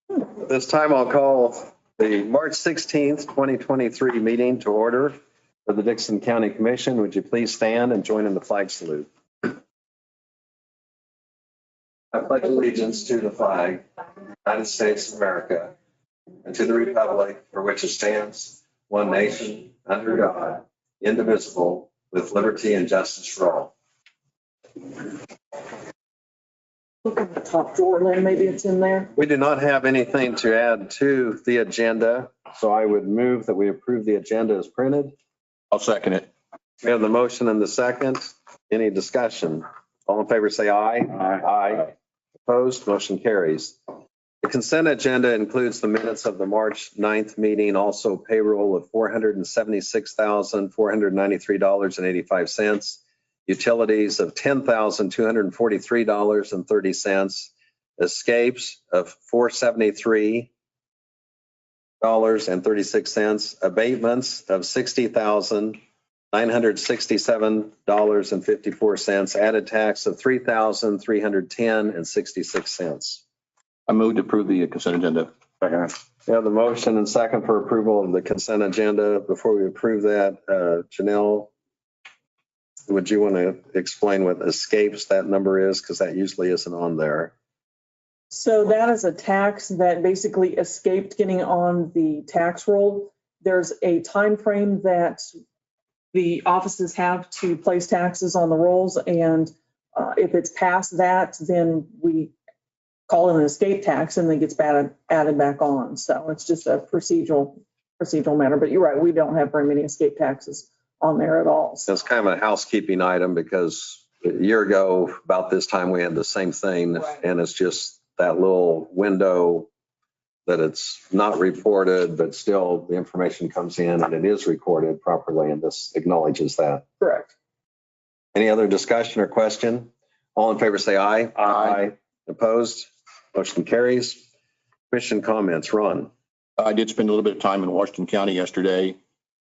This time I'll call the March 16th, 2023 meeting to order for the Dixon County Commission. Would you please stand and join in the flag salute? I pledge allegiance to the flag of the United States of America and to the republic for which it stands, one nation, under God, indivisible, with liberty and justice for all. Look at the top drawer, Lynn, maybe it's in there. We do not have anything to add to the agenda, so I would move that we approve the agenda as printed. I'll second it. We have the motion and the second. Any discussion? All in favor, say aye. Aye. Opposed, motion carries. The consent agenda includes the minutes of the March 9th meeting, also payroll of $476,493.85, utilities of $10,243.30, escapes of $473.36, abatements of $60,967.54, added tax of $3,310.66. I move to approve the consent agenda. Second. We have the motion and second for approval of the consent agenda. Before we approve that, Janelle, would you want to explain what escapes that number is? Because that usually isn't on there. So that is a tax that basically escaped getting on the tax roll. There's a time frame that the offices have to place taxes on the rolls, and if it's past that, then we call it an escape tax and then gets added back on. So it's just a procedural matter. But you're right, we don't have very many escape taxes on there at all. So It's kind of a housekeeping item because a year ago, about this time, we had the same thing. Right. And it's just that little window that it's not reported, but still the information comes in and it is recorded properly. And this acknowledges that. correct. Any other discussion or question? All in favor, say aye. Aye. Opposed? Motion carries. Commission comments. Ron. I did spend a little bit of time in Washington County yesterday.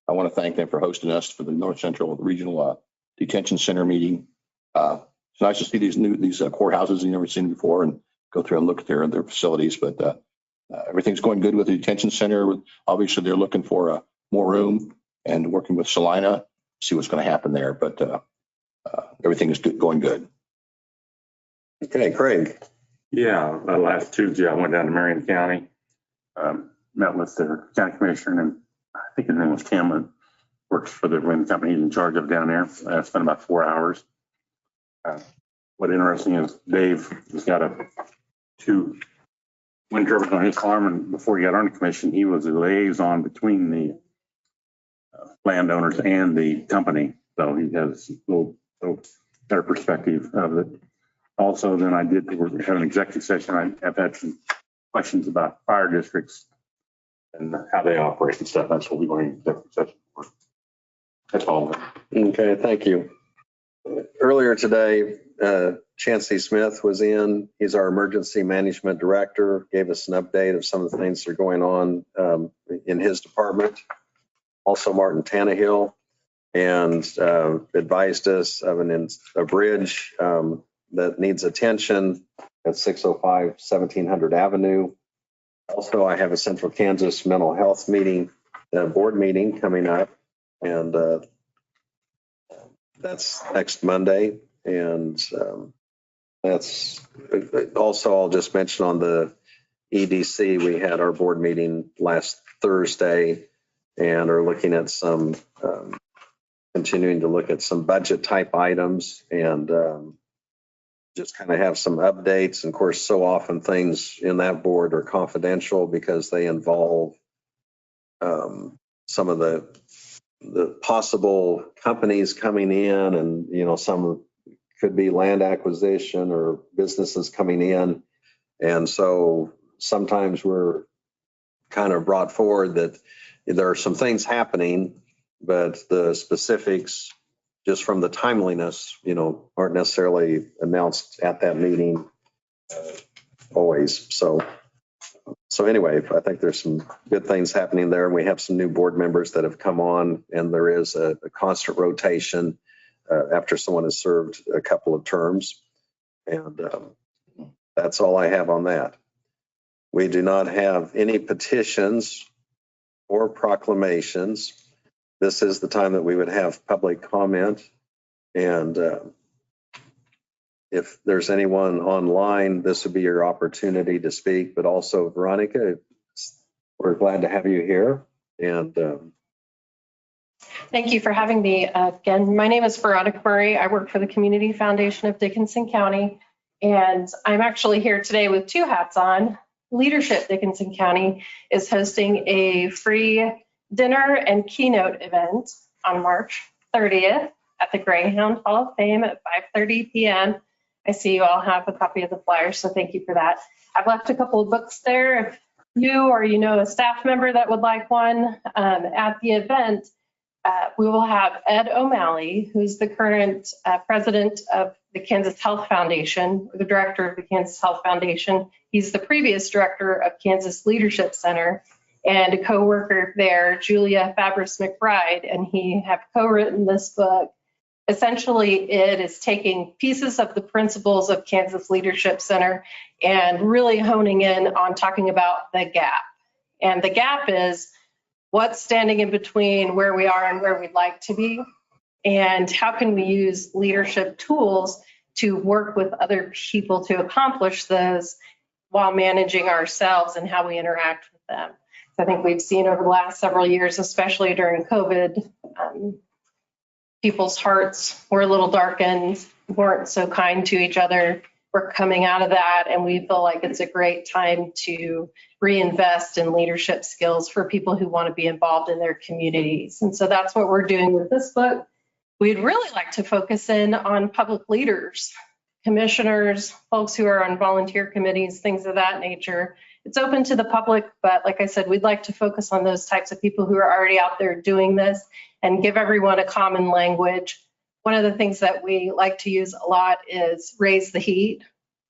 I want to thank them for hosting us for the North Central Regional Detention Center meeting. It's nice to see these courthouses you've never seen before and go through and look at their facilities. But everything's going good with the detention center. Obviously, they're looking for more room and working with Salina, see what's going to happen there. But everything is going good. Okay, Craig. Yeah, last Tuesday I went down to Marion County, met with their county commissioner, and I think his name was Tim, and works for the wind company he's in charge of down there. I spent about 4 hours. What interesting is Dave has got two wind turbines on his farm, and before he got on the commission, he was a liaison between the landowners and the company. So he has a little better perspective of it. Also, then we're having an executive session. I've had some questions about fire districts and how they operate and stuff. That's what we're going to executive session for. That's all. Okay, thank you. Earlier today, Chancey Smith was in. He's our emergency management director, gave us an update of some of the things that are going on in his department. Also, Martin Tannehill, and advised us of a bridge that needs attention at 605 1700 Avenue. Also, I have a Central Kansas mental health board meeting coming up, and that's next Monday. And that's also, I'll just mention on the EDC, we had our board meeting last Thursday and are looking at some, continuing to look at some budget type items and just kind of have some updates. And of course, so often things in that board are confidential because they involve some of the possible companies coming in, and some could be land acquisition or businesses coming in. And so sometimes we're kind of brought forward that there are some things happening, but the specifics, just from the timeliness, aren't necessarily announced at that meeting always. So anyway, I think there's some good things happening there. And we have some new board members that have come on, and there is a constant rotation after someone has served a couple of terms. And that's all I have on that. We do not have any petitions or proclamations. This is the time that we would have public comment. And if there's anyone online, this would be your opportunity to speak. But also, Veronica, we're glad to have you here. And thank you for having me again. My name is Veronica Murray. I work for the Community Foundation of Dickinson County, and I'm actually here today with two hats on. Leadership Dickinson County is hosting a free dinner and keynote event on March 30th at the Greyhound Hall of Fame at 5:30 p.m. I see you all have a copy of the flyer, so thank you for that. I've left a couple of books there. If you or you know a staff member that would like one, at the event, we will have Ed O'Malley, who's the current president of the Kansas Health Foundation, or the director of the Kansas Health Foundation. He's the previous director of Kansas Leadership Center, and a co-worker there, Julia Fabris McBride, and he have co-written this book. Essentially, it is taking pieces of the principles of Kansas Leadership Center and really honing in on talking about the gap. And the gap is what's standing in between where we are and where we'd like to be, and how can we use leadership tools to work with other people to accomplish those while managing ourselves and how we interact with them. So I think we've seen over the last several years, especially during COVID, people's hearts were a little darkened, weren't so kind to each other. We're coming out of that, and we feel like it's a great time to reinvest in leadership skills for people who want to be involved in their communities. And so that's what we're doing with this book. We'd really like to focus in on public leaders, commissioners, folks who are on volunteer committees, things of that nature. It's open to the public, but like I said, we'd like to focus on those types of people who are already out there doing this and give everyone a common language. One of the things that we like to use a lot is raise the heat,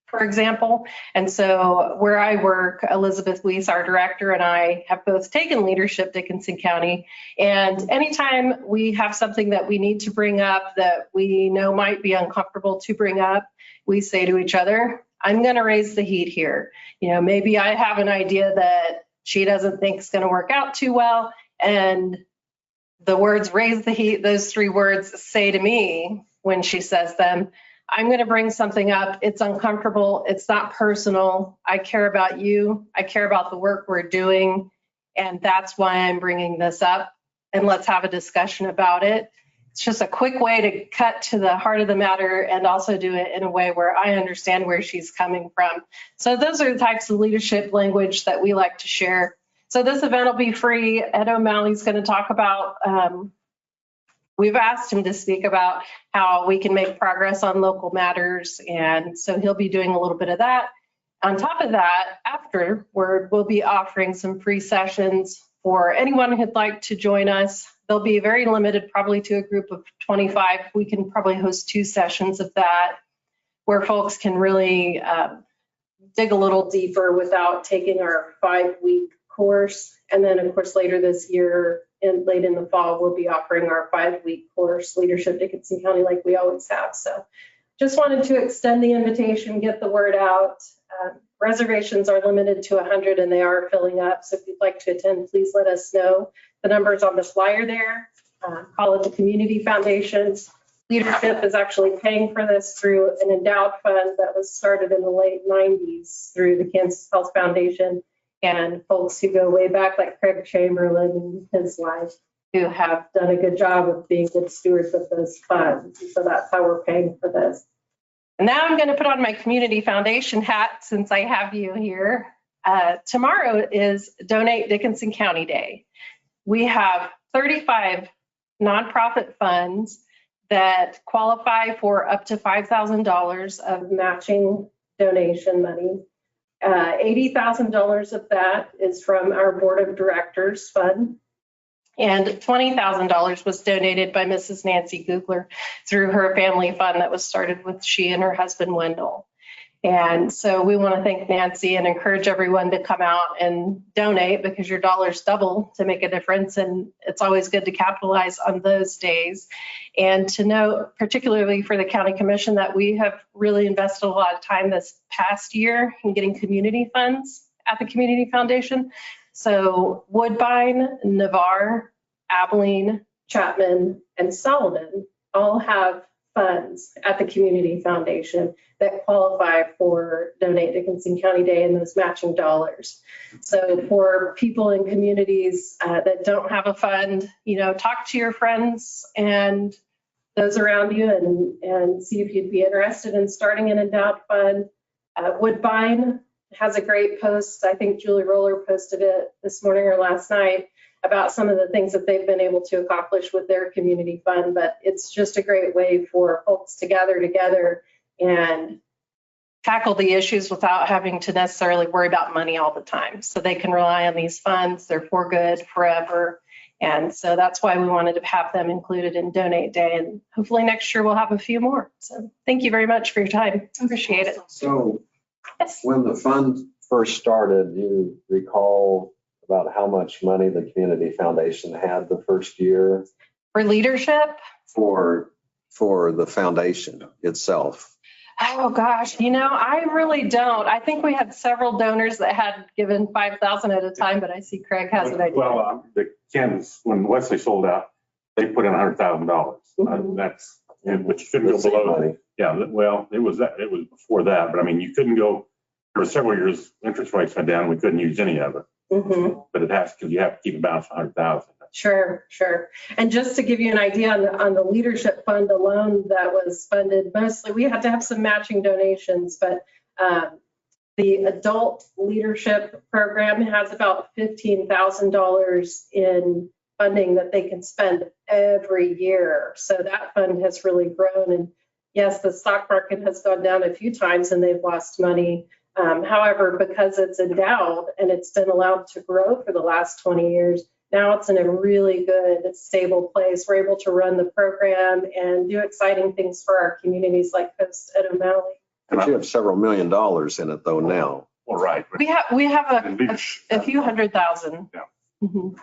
for example. And so where I work, Elizabeth Weiss, our director, and I have both taken Leadership Dickinson County. And anytime we have something that we need to bring up that we know might be uncomfortable to bring up, we say to each other, I'm going to raise the heat here. You know, maybe I have an idea that she doesn't think is going to work out too well. And the words raise the heat, those three words say to me when she says them, I'm going to bring something up. It's uncomfortable. It's not personal. I care about you. I care about the work we're doing. And that's why I'm bringing this up. And let's have a discussion about it. It's just a quick way to cut to the heart of the matter and also do it in a way where I understand where she's coming from. So those are the types of leadership language that we like to share. So this event will be free. Ed O'Malley's going to talk about, we've asked him to speak about how we can make progress on local matters. And so he'll be doing a little bit of that. On top of that, afterward, we'll be offering some free sessions for anyone who'd like to join us. They'll be very limited, probably to a group of 25. We can probably host 2 sessions of that where folks can really dig a little deeper without taking our 5-week course. And then, of course, later this year, late in the fall, we'll be offering our 5-week course, Leadership Dickinson County, like we always have. So just wanted to extend the invitation, get the word out. Reservations are limited to 100 and they are filling up. So if you'd like to attend, please let us know. The number's on the flyer there. Call it the Community Foundation. Leadership is actually paying for this through an endowed fund that was started in the late 90s through the Kansas Health Foundation, and folks who go way back like Craig Chamberlain and his life who have done a good job of being good stewards of those funds. So that's how we're paying for this. And now I'm going to put on my Community Foundation hat since I have you here. Tomorrow is Donate Dickinson County Day. We have 35 nonprofit funds that qualify for up to $5,000 of matching donation money. $80,000 of that is from our Board of Directors fund. And $20,000 was donated by Mrs. Nancy Googler through her family fund that was started with she and her husband, Wendell. And so we want to thank Nancy and encourage everyone to come out and donate because your dollars double to make a difference. And it's always good to capitalize on those days. And to note, particularly for the County Commission, that we have really invested a lot of time this past year in getting community funds at the Community Foundation. So Woodbine, Navarre, Abilene, Chapman, and Sullivan all have funds at the Community Foundation that qualify for Donate Dickinson County Day and those matching dollars. So for people in communities that don't have a fund, talk to your friends and those around you and see if you'd be interested in starting an endowed fund. Woodbine has a great post. I think Julie Roller posted it this morning or last night about some of the things that they've been able to accomplish with their community fund. But it's just a great way for folks to gather together and tackle the issues without having to necessarily worry about money all the time. So they can rely on these funds. They're for good forever. And so that's why we wanted to have them included in Donate Day. And hopefully next year we'll have a few more. So thank you very much for your time. Appreciate it. So Yes. when the fund first started, do you recall about how much money the Community Foundation had the first year For leadership, for the foundation itself? oh gosh, I really don't. I think we had several donors that had given 5,000 at a time, but I see Craig has an idea. Well, the Kansas, when Wesley sold out, they put in $100,000. That's, which couldn't go The seed below. money. Yeah, well, it was before that, but I mean, you couldn't go, there were several years interest rates went down, we couldn't use any of it. Mhm. But it has, because you have to keep a balance of 100,000. Sure. And just to give you an idea on the leadership fund alone that was funded mostly, we had to have some matching donations, but the adult leadership program has about $15,000 in funding that they can spend every year. So that fund has really grown. And yes, the stock market has gone down a few times and they've lost money. However, because it's endowed and it's been allowed to grow for the last 20 years, now it's in a really good, stable place. We're able to run the program and do exciting things for our communities like Coast at O'Malley. But you have several $1 million in it though now. Well, right. We have a few $100,000. Yeah. Mhm.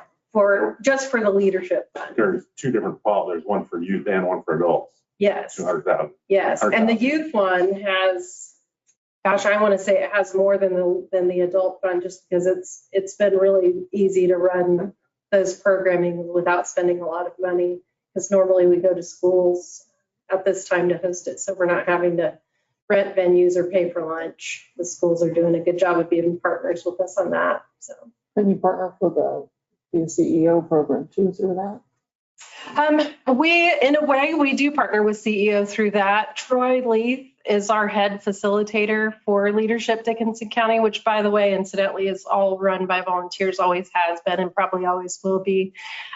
Just for the leadership fund. There's two different pots. There's one for youth and one for adults, Yes. 200,000. Yes. And the youth one has, gosh, I want to say it has more than the adult fund just because it's been really easy to run those programming without spending a lot of money. Because normally we go to schools at this time to host it. So we're not having to rent venues or pay for lunch. The schools are doing a good job of being partners with us on that. So. Can you partner for the CEO program too through that? In a way, we do partner with CEO through that. Troy Leith is our head facilitator for Leadership Dickinson County, which, by the way, incidentally, is all run by volunteers, always has been and probably always will be.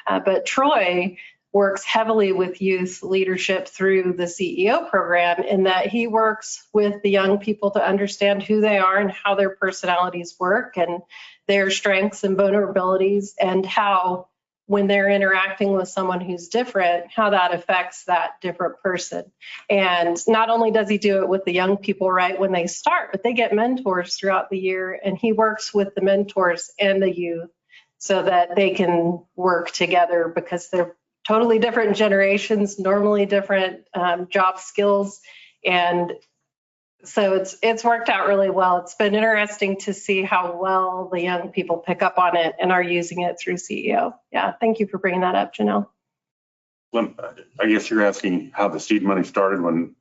But Troy works heavily with youth leadership through the CEO program in that he works with the young people to understand who they are and how their personalities work and their strengths and vulnerabilities and how when they're interacting with someone who's different, how that affects that different person. And not only does he do it with the young people right when they start, but they get mentors throughout the year and he works with the mentors and the youth so that they can work together because they're totally different generations, normally different job skills. And so it's worked out really well. It's been interesting to see how well the young people pick up on it and are using it through CEO. Yeah, thank you for bringing that up, Janelle. Well, I guess you're asking how the seed money started when.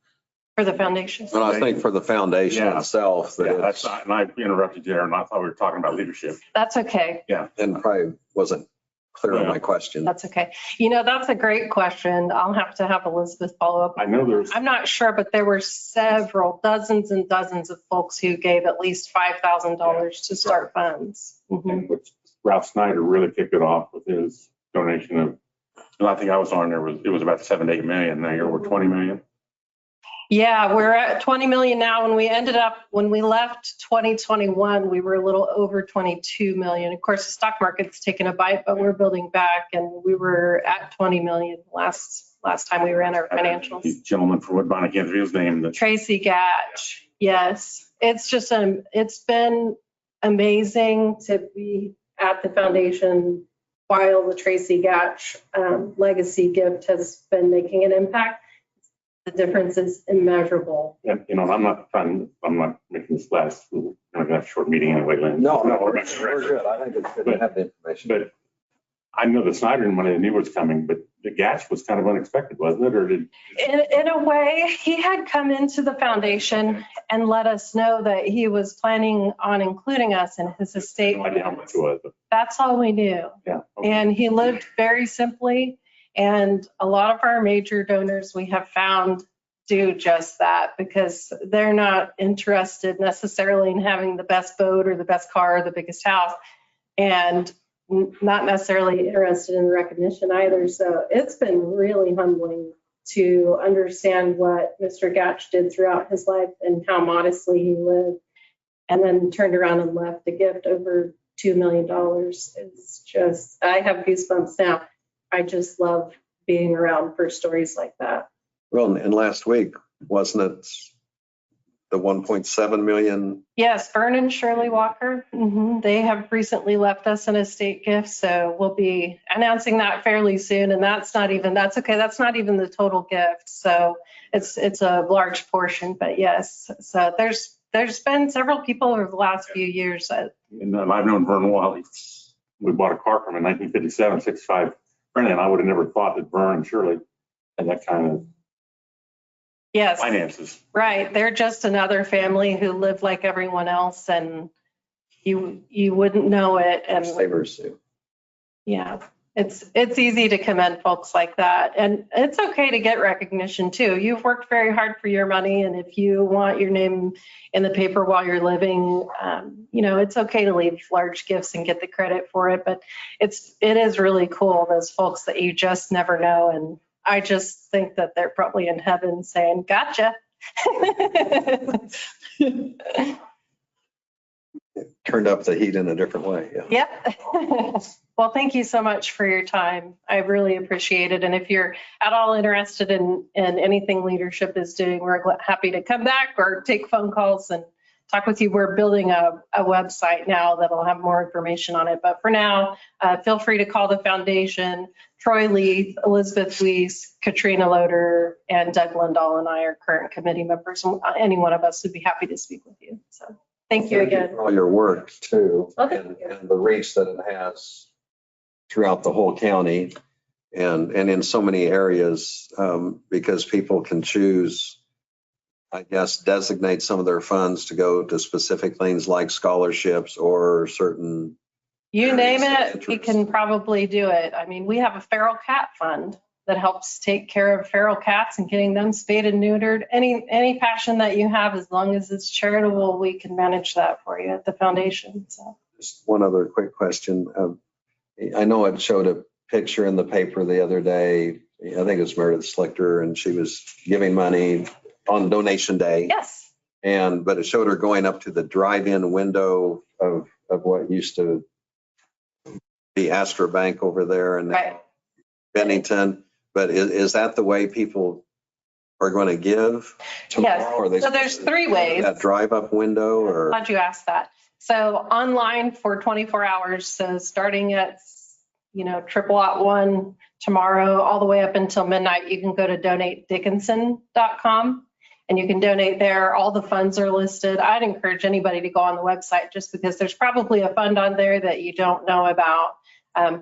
For the foundation. And I think for the foundation Yeah. itself, Yeah, that that's not, and I interrupted you there and I thought we were talking about leadership. That's okay. and probably wasn't clear on my question. That's okay. That's a great question. I'll have to have Elizabeth follow up. I know there's, I'm not sure, but there were several dozens and dozens of folks who gave at least $5,000 to start funds. Mhm. which Ralph Snyder really kicked it off with his donation of, and I think I was on there, it was about 7 to 8 million. Now you're over 20 million. Yeah, we're at 20 million now. When we left 2021, we were a little over 22 million. Of course, the stock market's taken a bite, but we're building back and we were at 20 million last time we ran our financials. The gentleman from Woodbine, I can't think of his name. Tracy Gatch. Yes, it's been amazing to be at the foundation while the Tracy Gatch legacy gift has been making an impact. The difference is immeasurable. And, you know, I'm not making this last, we're going to have a short meeting anyway, Lynn. No, we're good. I think it's good to have the information. But I know the Snyder money, I knew was coming, but the Gatch was kind of unexpected, wasn't it? Or did? In a way, he had come into the foundation and let us know that he was planning on including us in his estate. No idea how much it was, but That's all we knew. yeah. Okay. And he lived very simply. And a lot of our major donors we have found do just that because they're not interested necessarily in having the best boat or the best car or the biggest house. And not necessarily interested in recognition either. So it's been really humbling to understand what Mr. Gatch did throughout his life and how modestly he lived, and then turned around and left a gift over $2 million. It's just, I have goosebumps now. I just love being around for stories like that. Well, and last week, wasn't it the 1.7 million? Yes, Vern and Shirley Walker. They have recently left us an estate gift, so we'll be announcing that fairly soon. And that's okay. That's not even the total gift. So it's a large portion, but yes. So there's been several people over the last few years. And I've known Vern a while. We bought a car from him in 1957, 65 Brennan. And I would have never thought that Vern and Shirley had that kind of Yes. finances. Right. They're just another family who live like everyone else, and you wouldn't know it. And Savers too. yeah, it's easy to commend folks like that. And it's okay to get recognition too. You've worked very hard for your money. And if you want your name in the paper while you're living, it's okay to leave large gifts and get the credit for it. But it is really cool, those folks that you just never know. And I just think that they're probably in heaven saying, gotcha. Turned up the heat in a different way. Yeah. Yep. Well, thank you so much for your time. I really appreciate it. And if you're at all interested in anything leadership is doing, we're happy to come back or take phone calls and talk with you. We're building a website now that'll have more information on it. But for now, feel free to call the foundation. Troy Leith, Elizabeth Weiss, Katrina Loader, and Doug Lindahl and I are current committee members. Any one of us would be happy to speak with you. So thank you again. For all your work too, Okay. and the reach that it has throughout the whole county and in so many areas, because people can choose, I guess, designate some of their funds to go to specific things like scholarships or certain. You name it, we can probably do it. I mean, we have a feral cat fund that helps take care of feral cats and getting them spayed and neutered. Any passion that you have, as long as it's charitable, we can manage that for you at the foundation. So. Just one other quick question. I know it showed a picture in the paper the other day. I think it was Meredith Slichter, and she was giving money on donation day. Yes. But it showed her going up to the drive-in window of what used to be Astra Bank over there in Right. Bennington. But is that the way people are going to give tomorrow? Yes. Are they So there's three ways. that drive-up window or? Glad you asked that. So online for 24 hours. So starting at, 1:00 tomorrow, all the way up until midnight, you can go to donatedickinson.com and you can donate there. All the funds are listed. I'd encourage anybody to go on the website just because there's probably a fund on there that you don't know about.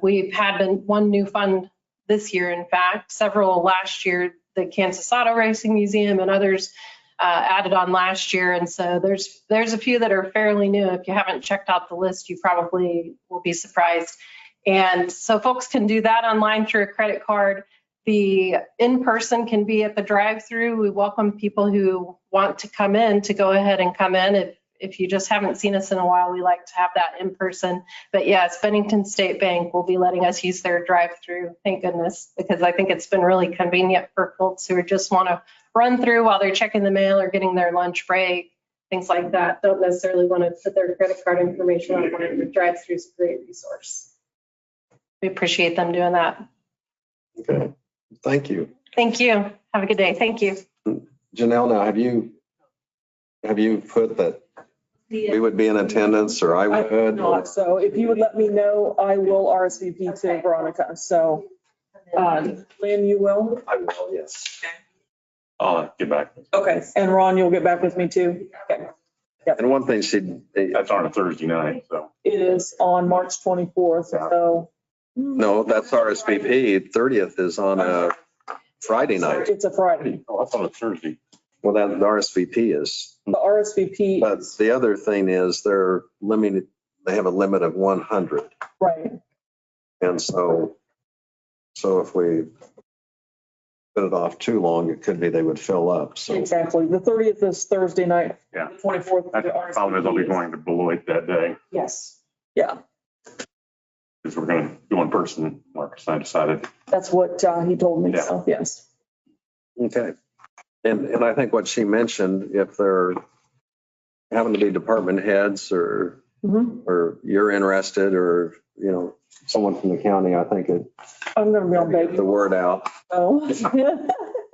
We've had one new fund this year, in fact, several last year, the Kansas Auto Racing Museum and others added on last year. And so there's a few that are fairly new. If you haven't checked out the list, you probably will be surprised. And so folks can do that online through a credit card. The in-person can be at the drive-through. We welcome people who want to come in to go ahead and come in. If you just haven't seen us in a while, we like to have that in person. But yes, Bennington State Bank will be letting us use their drive-through, thank goodness, because I think it's been really convenient for folks who just want to run through while they're checking the mail or getting their lunch break, things like that. Don't necessarily want to put their credit card information online. The drive-through is a great resource. We appreciate them doing that. Okay, thank you. Thank you. Have a good day. Thank you. Janelle, now have you put that we would be in attendance or I would? Not. So if you would let me know, I will RSVP to Veronica. So Lynn, you will? I will, yes. I'll get back. Okay. And Ron, you'll get back with me too? Okay. And one thing That's on a Thursday night, so. It is on March 24th, so. no, that's RSVP. 30th is on a Friday night. It's a Friday. Oh, that's on a Thursday. Well, that the RSVP is. The RSVP, But the other thing is they're limited, they have a limit of 100. right. And so if we put it off too long, it could be they would fill up. So, Exactly. The 30th is Thursday night. Yeah. The 24th. That's the problem is I'll be going to Beloit that day Yes. Yeah. because we're going to go in person. Marcus and I decided. That's what he told me. Yeah. So, yes. okay. And I think what she mentioned, if they're having to be department heads or you're interested or, you know, someone from the county, I think it, I'm going to be on get the bacon. word out. Oh.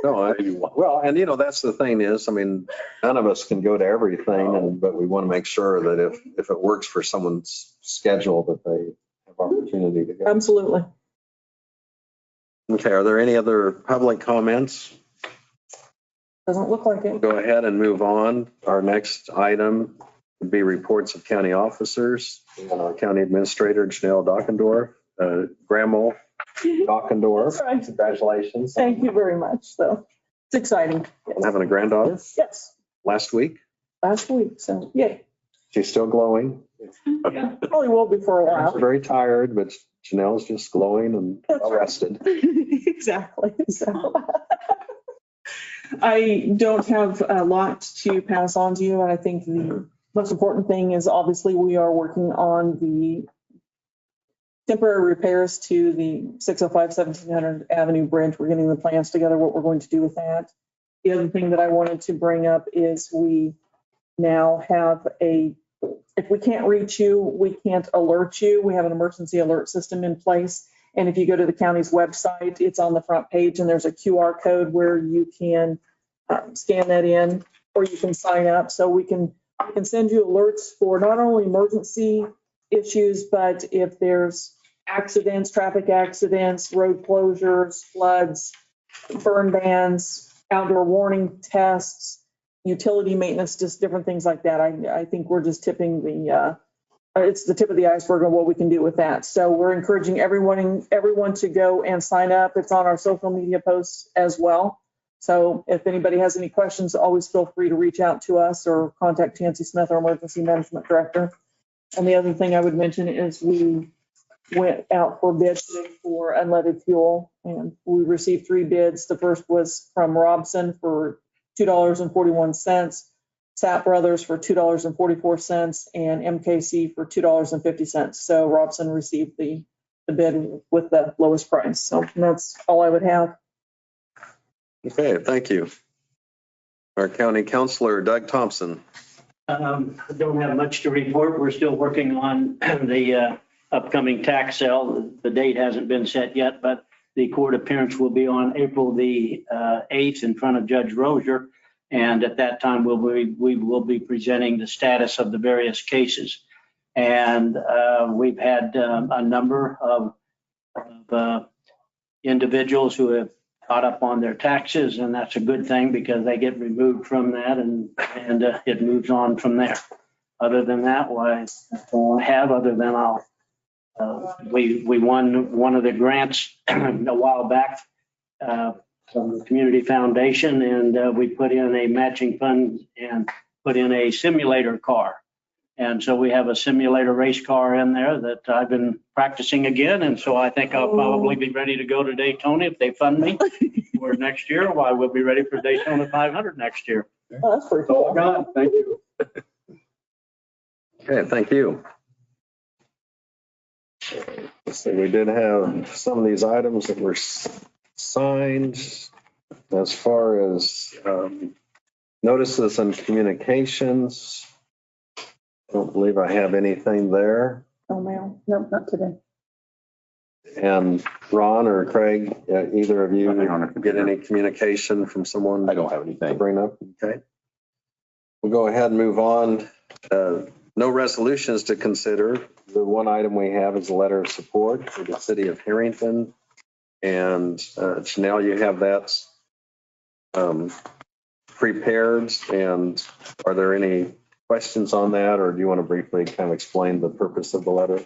No, well, and you know, that's the thing is, I mean, none of us can go to everything, but we want to make sure that if it works for someone's schedule, that they have opportunity to go. Absolutely. Okay, are there any other public comments? Doesn't look like it. Go ahead and move on. Our next item would be reports of county officers. And our county administrator, Janelle Dockendorf, Grandma Dockendorf. That's right. Congratulations. Thank you very much. So it's exciting. Yes. Having a granddaughter Yes. last week. Last week. So yay. She's still glowing. Probably will be for a She's while. very tired, but Janelle's just glowing and That's well right. rested. Exactly. So I don't have a lot to pass on to you. I think the most important thing is obviously we are working on the temporary repairs to the 605 1700 Avenue Bridge. We're getting the plans together, what we're going to do with that. The other thing that I wanted to bring up is we now have if we can't reach you, we can't alert you. We have an emergency alert system in place. And if you go to the county's website, it's on the front page and there's a QR code where you can scan that in or you can sign up. So we can send you alerts for not only emergency issues, but if there's accidents, traffic accidents, road closures, floods, burn bans, outdoor warning tests, utility maintenance, just different things like that. I think we're just tipping it's the tip of the iceberg on what we can do with that. So we're encouraging everyone to go and sign up. It's on our social media posts as well. So if anybody has any questions, always feel free to reach out to us or contact Chancey Smith, our emergency management director. And the other thing I would mention is we went out for bids for unleaded fuel and we received 3 bids. The first was from Robson for $2.41, Sapp Brothers for $2.44, and MKC for $2.50. So Robson received the bid with the lowest price. So that's all I would have. Okay, thank you. Our county councilor, Doug Thompson. I don't have much to report. We're still working on the upcoming tax sale. The date hasn't been set yet, but the court appearance will be on April the 8th in front of Judge Rozier. And at that time, we will be presenting the status of the various cases. And we've had a number of individuals who have caught up on their taxes, and that's a good thing because they get removed from that and it moves on from there. Other than that, I don't have other than we won one of the grants a while back from the Community Foundation, and we put in a matching fund and put in a simulator car. And so we have a simulator race car in there that I've been practicing again. And so I think I'll probably be ready to go to Daytona if they fund me for next year. Well, I will be ready for Daytona 500 next year. Oh, that's pretty cool. God, thank you. Okay, thank you. So we did have some of these items that were signed as far as notices and communications. I don't believe I have anything there. Oh, man. Nope, not today. And Ron or Craig, either of you Nothing on the get computer. any communication from someone I don't have to anything. bring up? Okay. We'll go ahead and move on. No resolutions to consider. The one item we have is a letter of support for the city of Harrington. And Janelle, you have that prepared. And are there any questions on that, or do you want to briefly kind of explain the purpose of the letter?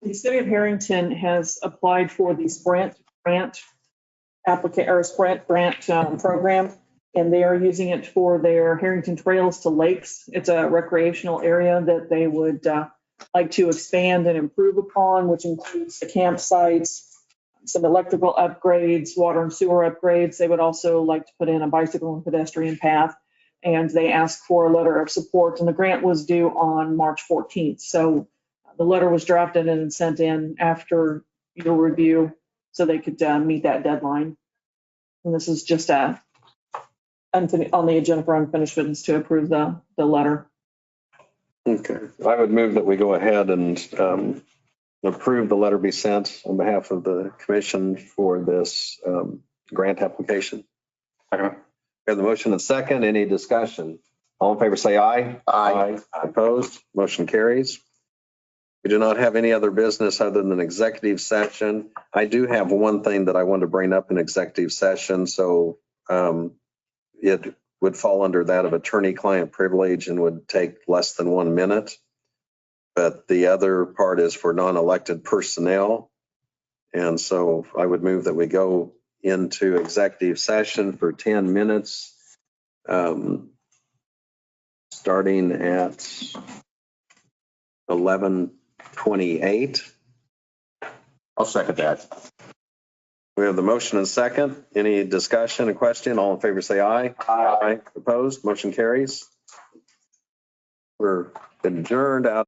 The city of Harrington has applied for the Sprint grant program, and they are using it for their Harrington Trails to Lakes. It's a recreational area that they would like to expand and improve upon, which includes the campsites, some electrical upgrades, water and sewer upgrades. They would also like to put in a bicycle and pedestrian path, and they asked for a letter of support, and the grant was due on March 14th. So the letter was drafted and sent in after your review so they could meet that deadline. And this is just on the agenda for unfinished business to approve the letter. Okay, I would move that we go ahead and approve the letter be sent on behalf of the commission for this grant application. Second. We have the motion and second. Any discussion? All in favor, say aye. Aye. Opposed? Motion carries. We do not have any other business other than executive session. I do have one thing that I want to bring up in executive session. So it would fall under that of attorney-client privilege and would take less than 1 minute. But the other part is for non-elected personnel. And so I would move that we go into executive session for 10 minutes, starting at 11:28. I'll second that. We have the motion and second. Any discussion, a question? All in favor, say aye. Aye. Opposed? Motion carries. We're adjourned out